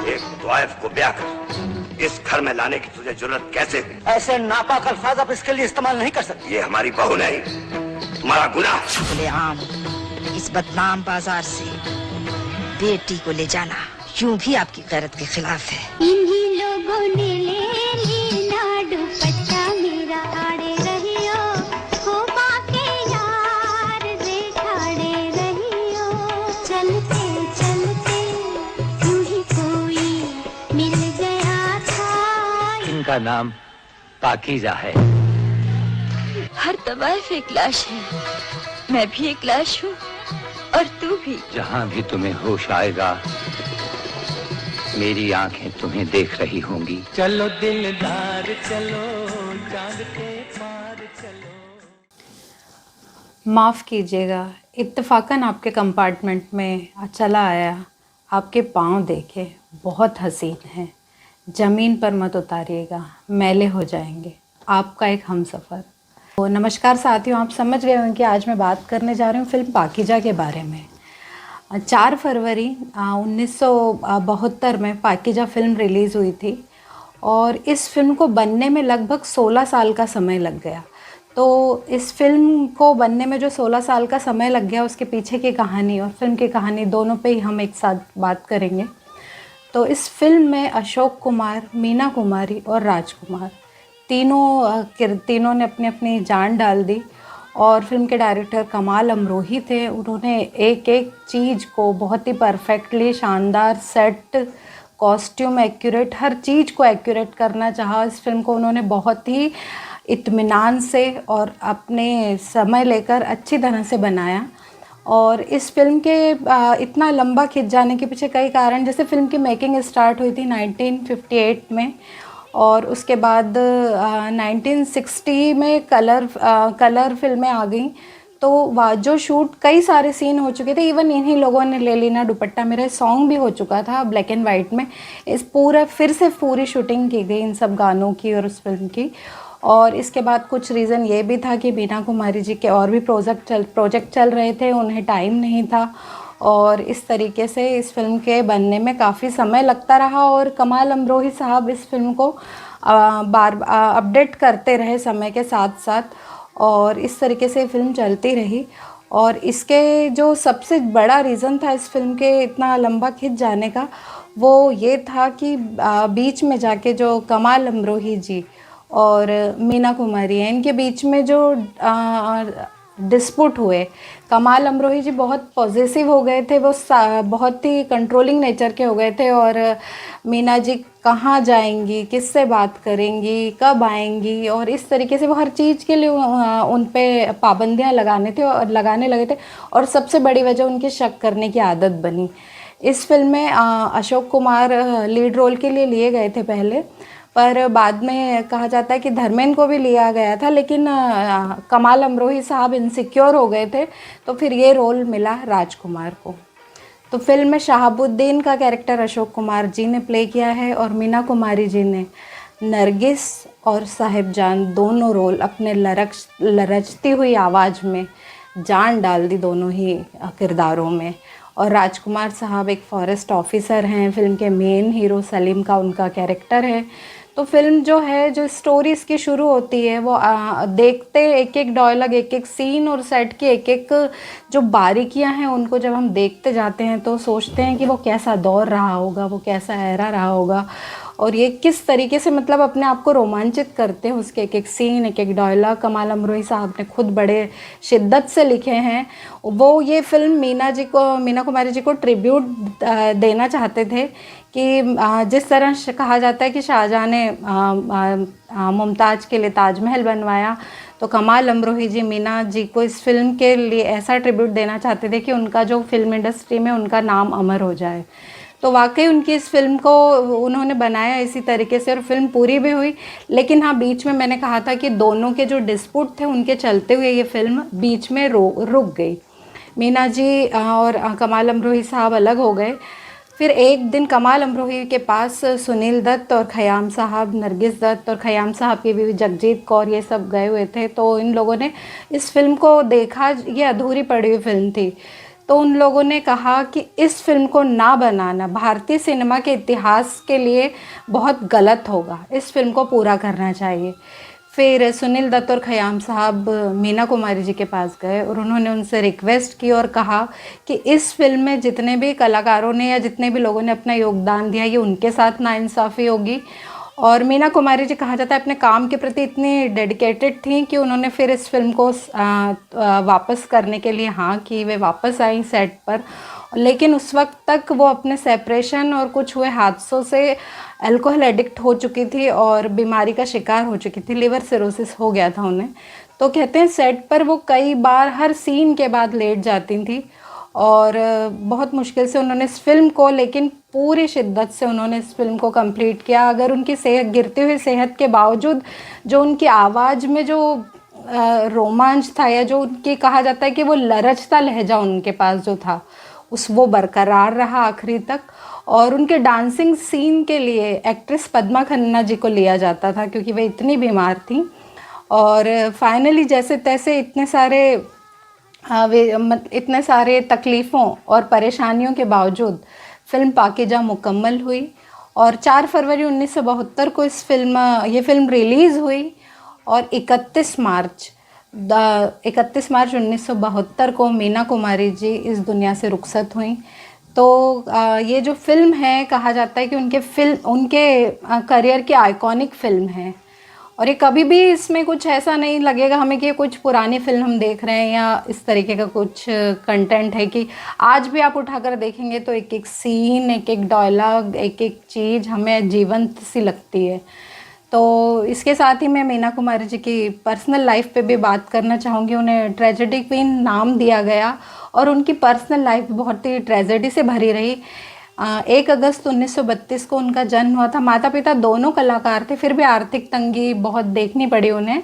एक वाइफ को ब्याह कर इस घर में लाने की तुझे जरूरत कैसे हुई? ऐसे नापाक अल्फाज आप इसके लिए इस्तेमाल नहीं कर सकते। ये हमारी बहू नहीं, तुम्हारा गुनाह। खुलेआम इस बदनाम बाजार से बेटी को ले जाना यूं भी आपकी गैरत के खिलाफ है। इन्हीं लोगों ने ले लीना दुपट्टा मेरा आड़े रहियो, हो बाके यार दे ठाड़े रहियो। चलते चलते यूं ही कोई मिल गया था। इनका नाम पाकीज़ा है। हर तवाइफ एक लाश है, मैं भी एक लाश हूँ और तू भी। जहाँ भी तुम्हें होश आएगा मेरी आंखें तुम्हें देख रही होंगी। चलो दिलदार चलो, चांद के पार चलो। माफ़ कीजिएगा, इत्तेफाकन आपके कंपार्टमेंट में चला आया। आपके पाँव देखे बहुत हसीन हैं। ज़मीन पर मत उतारिएगा, मैले हो जाएंगे। आपका एक हमसफ़र। तो नमस्कार साथियों, आप समझ गए होंगे कि आज मैं बात करने जा रही हूँ फिल्म पाकीज़ा के बारे में। 4 फरवरी 1972 में पाकीज़ा फ़िल्म रिलीज़ हुई थी और इस फिल्म को बनने में लगभग 16 साल का समय लग गया। तो इस फिल्म को बनने में जो 16 साल का समय लग गया, उसके पीछे की कहानी और फिल्म की कहानी दोनों पे ही हम एक साथ बात करेंगे। तो इस फिल्म में अशोक कुमार, मीना कुमारी और राजकुमार तीनों ने अपनी अपनी जान डाल दी। और फिल्म के डायरेक्टर कमाल अमरोही थे। उन्होंने एक एक चीज़ को बहुत ही परफेक्टली, शानदार सेट, कॉस्ट्यूम एक्यूरेट, हर चीज़ को एक्यूरेट करना चाहा। इस फिल्म को उन्होंने बहुत ही इत्मीनान से और अपने समय लेकर अच्छी तरह से बनाया। और इस फिल्म के इतना लंबा खिंच जाने के पीछे कई कारण, जैसे फिल्म की मेकिंग स्टार्ट हुई थी 1958 में और उसके बाद 1960 में कलर फिल्में आ गई। तो जो शूट कई सारे सीन हो चुके थे, इवन इन्हीं लोगों ने ले लीना दुपट्टा मेरा सॉन्ग भी हो चुका था ब्लैक एंड वाइट में। इस फिर से पूरी शूटिंग की गई इन सब गानों की और उस फिल्म की। और इसके बाद कुछ रीज़न ये भी था कि मीना कुमारी जी के और भी प्रोजेक्ट चल रहे थे, उन्हें टाइम नहीं था और इस तरीके से इस फिल्म के बनने में काफ़ी समय लगता रहा। और कमाल अमरोही साहब इस फिल्म को बार अपडेट करते रहे समय के साथ साथ और इस तरीके से फिल्म चलती रही। और इसके जो सबसे बड़ा रीज़न था इस फिल्म के इतना लंबा खिंच जाने का, वो ये था कि बीच में जाके जो कमाल अमरोही जी और मीना कुमारी हैं, इनके बीच में जो डिस्प्यूट हुए। कमाल अमरोही जी बहुत पॉजिटिव हो गए थे, वो बहुत ही कंट्रोलिंग नेचर के हो गए थे और मीना जी कहाँ जाएंगी, किससे बात करेंगी, कब आएंगी और इस तरीके से वो हर चीज़ के लिए उन पे पाबंदियाँ लगाने लगे थे। और सबसे बड़ी वजह उनकी शक करने की आदत बनी। इस फिल्म में अशोक कुमार लीड रोल के लिए लिए गए थे पहले, पर बाद में कहा जाता है कि धर्मेंद्र को भी लिया गया था, लेकिन कमाल अमरोही साहब इनसिक्योर हो गए थे तो फिर ये रोल मिला राजकुमार को। तो फिल्म में शहाबुद्दीन का कैरेक्टर अशोक कुमार जी ने प्ले किया है और मीना कुमारी जी ने नरगिस और साहिबजान दोनों रोल अपने लरचती हुई आवाज़ में जान डाल दी दोनों ही किरदारों में। और राजकुमार साहब एक फॉरेस्ट ऑफिसर हैं, फिल्म के मेन हीरो सलीम का उनका कैरेक्टर है। तो फिल्म जो है, जो स्टोरी इसकी शुरू होती है वो देखते एक एक डायलॉग, एक एक सीन और सेट की एक एक जो बारीकियां हैं उनको जब हम देखते जाते हैं तो सोचते हैं कि वो कैसा दौर रहा होगा, वो कैसा एरा रहा होगा और ये किस तरीके से मतलब अपने आप को रोमांचित करते हैं। उसके एक एक सीन, एक एक डायलॉग कमाल अमरोही साहब ने खुद बड़े शिद्दत से लिखे हैं। वो ये फिल्म मीना कुमारी जी को ट्रिब्यूट देना चाहते थे कि जिस तरह कहा जाता है कि शाहजहाँ ने मुमताज़ के लिए ताजमहल बनवाया, तो कमाल अमरोही जी मीना जी को इस फिल्म के लिए ऐसा ट्रिब्यूट देना चाहते थे कि उनका जो फिल्म इंडस्ट्री में उनका नाम अमर हो जाए। तो वाकई उनकी इस फिल्म को उन्होंने बनाया इसी तरीके से और फिल्म पूरी भी हुई। लेकिन हाँ, बीच में मैंने कहा था कि दोनों के जो डिस्प्यूट थे उनके चलते हुए ये फिल्म बीच में रुक गई। मीना जी और कमाल अमरोही साहब अलग हो गए। फिर एक दिन कमाल अमरोही के पास सुनील दत्त और खयाम साहब, नरगिस दत्त और खयाम साहब की बीवी जगजीत कौर, ये सब गए हुए थे। तो इन लोगों ने इस फिल्म को देखा, ये अधूरी पड़ी हुई फिल्म थी। तो उन लोगों ने कहा कि इस फिल्म को ना बनाना भारतीय सिनेमा के इतिहास के लिए बहुत गलत होगा, इस फिल्म को पूरा करना चाहिए। फिर सुनील दत्त और खयाम साहब मीना कुमारी जी के पास गए और उन्होंने उनसे रिक्वेस्ट की और कहा कि इस फिल्म में जितने भी कलाकारों ने या जितने भी लोगों ने अपना योगदान दिया ये उनके साथ नाइंसाफ़ी होगी। और मीना कुमारी जी कहा जाता है अपने काम के प्रति इतनी डेडिकेटेड थी कि उन्होंने फिर इस फिल्म को वापस करने के लिए हाँ की, वे वापस आई सेट पर। लेकिन उस वक्त तक वो अपने सेपरेशन और कुछ हुए हादसों से अल्कोहल एडिक्ट हो चुकी थी और बीमारी का शिकार हो चुकी थी, लिवर सिरोसिस हो गया था उन्हें। तो कहते हैं सेट पर वो कई बार हर सीन के बाद लेट जाती थी और बहुत मुश्किल से उन्होंने इस फिल्म को, लेकिन पूरी शिद्दत से उन्होंने इस फिल्म को कंप्लीट किया। अगर उनकी सेहत, गिरती हुई सेहत के बावजूद जो उनकी आवाज़ में जो रोमांच था या जो उनकी कहा जाता है कि वो लरचता लहजा उनके पास जो था वो बरकरार रहा आखिरी तक। और उनके डांसिंग सीन के लिए एक्ट्रेस पद्मा खन्ना जी को लिया जाता था क्योंकि वे इतनी बीमार थी। और फाइनली जैसे तैसे इतने सारे तकलीफ़ों और परेशानियों के बावजूद फ़िल्म पाकीज़ा मुकम्मल हुई और 4 फरवरी 1972 को ये फ़िल्म रिलीज़ हुई और 31 मार्च 1972 को मीना कुमारी जी इस दुनिया से रुखसत हुई। तो ये जो फ़िल्म है कहा जाता है कि उनके करियर की आइकॉनिक फ़िल्म है और ये कभी भी इसमें कुछ ऐसा नहीं लगेगा हमें कि कुछ पुरानी फिल्म हम देख रहे हैं या इस तरीके का कुछ कंटेंट है कि आज भी आप उठाकर देखेंगे तो एक एक सीन, एक एक डायलॉग, एक एक चीज़ हमें जीवंत सी लगती है। तो इसके साथ ही मैं मीना कुमारी जी की पर्सनल लाइफ पे भी बात करना चाहूँगी। उन्हें ट्रेजेडी क्वीन नाम दिया गया और उनकी पर्सनल लाइफ बहुत ही ट्रेजेडी से भरी रही। 1 अगस्त 1932 को उनका जन्म हुआ था। माता पिता दोनों कलाकार थे, फिर भी आर्थिक तंगी बहुत देखनी पड़ी उन्हें,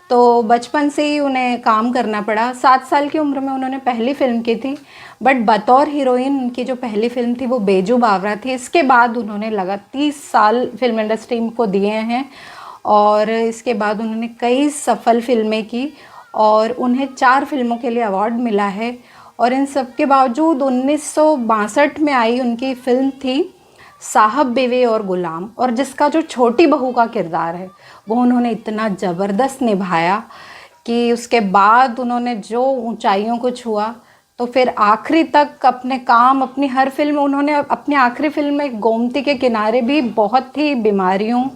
तो बचपन से ही उन्हें काम करना पड़ा। 7 साल की उम्र में उन्होंने पहली फ़िल्म की थी, बट बतौर हीरोइन उनकी जो पहली फ़िल्म थी वो बेजू बावरा थी। इसके बाद उन्होंने लगा 30 साल फिल्म इंडस्ट्री को दिए हैं और इसके बाद उन्होंने कई सफल फिल्में की और उन्हें 4 फिल्मों के लिए अवार्ड मिला है। और इन सब के बावजूद 1962 में आई उनकी फ़िल्म थी साहब बीवी और गुलाम, और जिसका जो छोटी बहू का किरदार है वो उन्होंने इतना ज़बरदस्त निभाया कि उसके बाद उन्होंने जो ऊंचाइयों को छुआ तो फिर आखिरी तक अपने काम, अपनी हर फिल्म उन्होंने, अपनी आखिरी फिल्म में गोमती के किनारे भी बहुत ही बीमारियों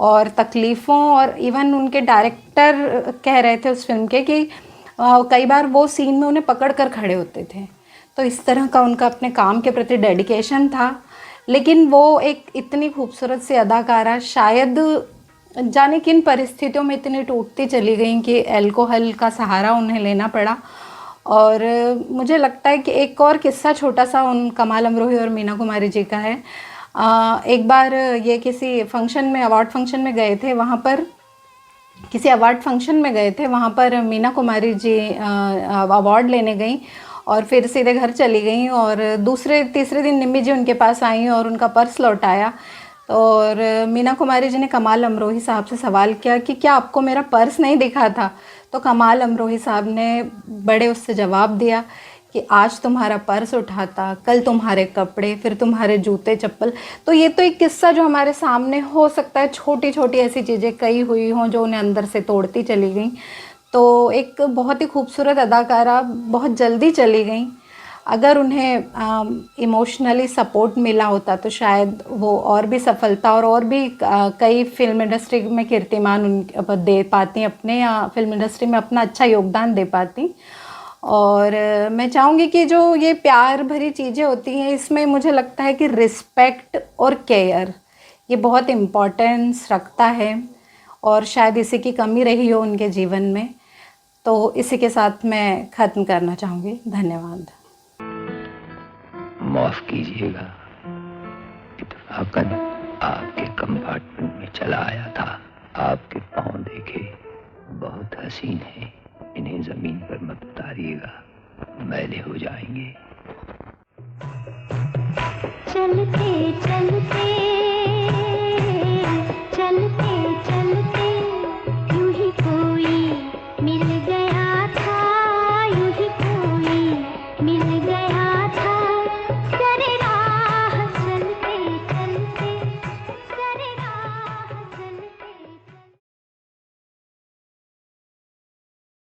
और तकलीफ़ों, और इवन उनके डायरेक्टर कह रहे थे उस फिल्म के कि कई बार वो सीन में उन्हें पकड़ कर खड़े होते थे। तो इस तरह का उनका अपने काम के प्रति डेडिकेशन था। लेकिन वो एक इतनी खूबसूरत सी अदाकारा शायद जाने किन परिस्थितियों में इतनी टूटती चली गई कि अल्कोहल का सहारा उन्हें लेना पड़ा। और मुझे लगता है कि एक और किस्सा छोटा सा उन कमाल अमरोही और मीना कुमारी जी का है। एक बार ये किसी फंक्शन में, अवार्ड फंक्शन में गए थे, वहाँ पर किसी अवार्ड फंक्शन में गए थे, वहाँ पर मीना कुमारी जी अवार्ड लेने गई और फिर सीधे घर चली गई और तीसरे दिन निम्मी जी उनके पास आई और उनका पर्स लौटाया। और मीना कुमारी जी ने कमाल अमरोही साहब से सवाल किया कि क्या आपको मेरा पर्स नहीं दिखा था? तो कमाल अमरोही साहब ने बड़े उससे जवाब दिया कि आज तुम्हारा पर्स उठाता, कल तुम्हारे कपड़े, फिर तुम्हारे जूते चप्पल। तो ये तो एक किस्सा जो हमारे सामने हो सकता है, छोटी छोटी ऐसी चीज़ें कई हुई हों जो उन्हें अंदर से तोड़ती चली गई। तो एक बहुत ही खूबसूरत अदाकारा बहुत जल्दी चली गई। अगर उन्हें इमोशनली सपोर्ट मिला होता तो शायद वो और भी सफलता और भी कई फिल्म इंडस्ट्री में कीर्तिमान दे पाती अपने, या फिल्म इंडस्ट्री में अपना अच्छा योगदान दे पाती। और मैं चाहूँगी कि जो ये प्यार भरी चीज़ें होती हैं इसमें मुझे लगता है कि रिस्पेक्ट और केयर ये बहुत इम्पोर्टेंस रखता है और शायद इसी की कमी रही हो उनके जीवन में। तो इसी के साथ मैं ख़त्म करना चाहूँगी। धन्यवाद। माफ कीजिएगा, इत्तेफाकन आपके कंपार्टमेंट में चला आया था। आपके पाँव देखे, बहुत हसीन है, इन्हें जमीन पर मत उतारिएगा, मैले हो जाएंगे। चलते चलते